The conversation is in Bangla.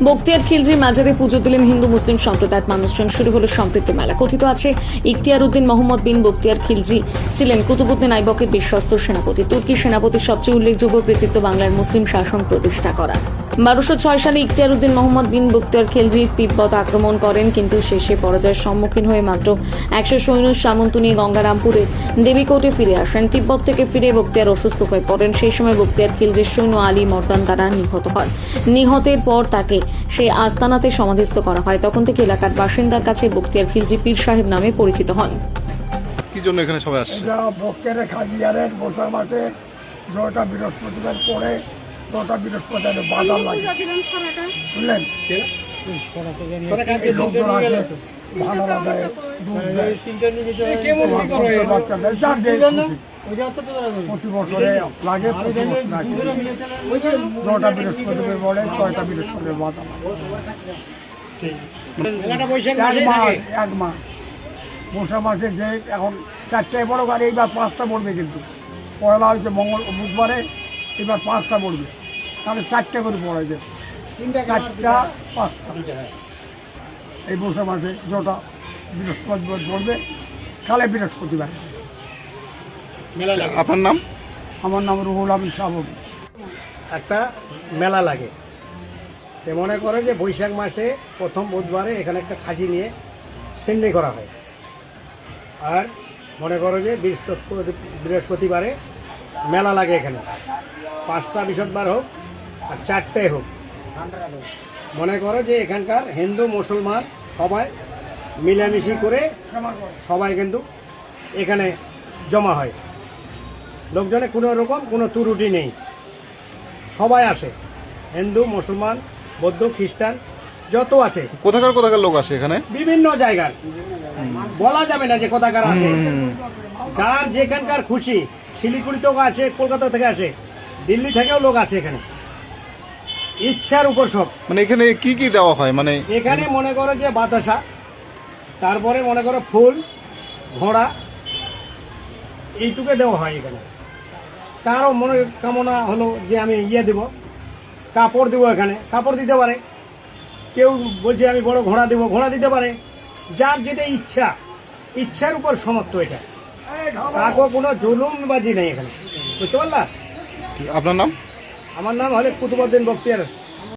বক্তিয়ার খিলজি মাজারে পুজো দিলেন হিন্দু মুসলিম সম্প্রদায়ের মানুষজন। শুরু হলো সম্পৃক্ত মেলা। কথিত আছে ইখতিয়ার উদ্দিন মোহাম্মদ বিন বক্তিয়ার খিলজি ছিলেন কুতুবউদ্দিন আইবকের বিশ্বস্ত সেনাপতি। তুর্কি সেনাপতির সবচেয়ে উল্লেখযোগ্য কৃতিত্ব বাংলার মুসলিম শাসন প্রতিষ্ঠা করা। 1206 সালে ইখতিয়ার উদ্দিন মোহাম্মদ বিন বক্তিয়ার খিলজি তিব্বত আক্রমণ করেন, কিন্তু শেষে পরাজয়ের সম্মুখীন হয়ে মাত্র 100 সৈন্য সামন্ত নিয়ে গঙ্গারামপুরের দেবীকোটে ফিরে আসেন। তিব্বত থেকে ফিরে বক্তিয়ার অসুস্থ হয়ে পড়েন। সেই সময় বক্তিয়ার খিলজির সৈন্য আলী মর্দান দ্বারা নিহত হন। নিহতের পর তাকে সেই আস্তানাতে সমাধিস্থ করা হয়। তখন থেকে এলাকার বাসিন্দার কাছে বক্তিয়ার খিলজি পীর সাহেব নামে পরিচিত হন। কি জন্য এখানে সবাই আসছে? এটা বক্তিয়ারের খাজিয়ারের বসার মাঠে 6টা বৃহস্পতিবার পরে 6টা বৃহস্পতিবার বাজার লাগে, বুঝলেন? ভালো লাগে, দুধ দেয়, বাচ্চা দেয়, যার দেয় প্রতি বছরে লাগে, প্রতি বছর লাগে। 6টা বৃহস্পতিবার পরে 6টা বৃহস্পতিবার বাজার লাগে। এক মাস মশা মাসে যে এখন 4টায় বড় গাড়ি, এইবার 5টা পড়বে, কিন্তু পয়লা হয়েছে বুধবারে, এবার 5টা পড়বে, তাহলে 4টে করে পড়ে যাবে, 4টা 5টা। এই মশা মাসে যটা বৃহস্পতিবার পড়বে, কালে বৃহস্পতিবার। আপনার নাম? আমার নাম রুহুল আমিন সাবুকি। একটা মেলা লাগে, মনে করে যে বৈশাখ মাসে প্রথম বুধবারে এখানে একটা খাসি নিয়ে সেন্ডি করা হয়। আর মনে করো যে বৃহস্পতিবারে মেলা লাগে এখানে, 5টা বৃহস্পতিবার হোক আর 4টে হোক। মনে করো যে এখানকার হিন্দু মুসলমান সবাই মিলামিশি করে সবাই কিন্তু এখানে জমা হয়। লোকজনে কোনো রকম কোনো ত্রুটি নেই, সবাই আসে, হিন্দু মুসলমান বৌদ্ধ খ্রিস্টান যত আছে। কোথাকার লোক আসে এখানে? বিভিন্ন জায়গার, বলা যাবে না যে কোথাকার আসে, যার যেখানকার খুশি। শিলিগুড়ি থেকেও আছে, কলকাতা থেকে আসে, দিল্লি থেকেও লোক আসে এখানে, ইচ্ছার উপর সব। মানে এখানে কি কি দেওয়া হয়? মানে এখানে মনে করো যে বাতাসা, তারপরে মনে করো ফুল, ঘোড়া, এইটুকু দেওয়া হয় এখানে। কারো মনে কামনা হলো যে আমি দেব, কাপড় দেবো, এখানে কাপড় দিতে পারে। কেউ বলছে আমি বড় ঘোড়া দেবো, ঘোড়া দিতে পারে। যার যেটা ইচ্ছা, ইচ্ছার উপর সমর্থ এটা, কাকো কোনো জুলুমবাজি নেই এখানে, বুঝতে পারলা? আপনার নাম? আমার নাম হলে কুতুবউদ্দিন বক্তিয়ার।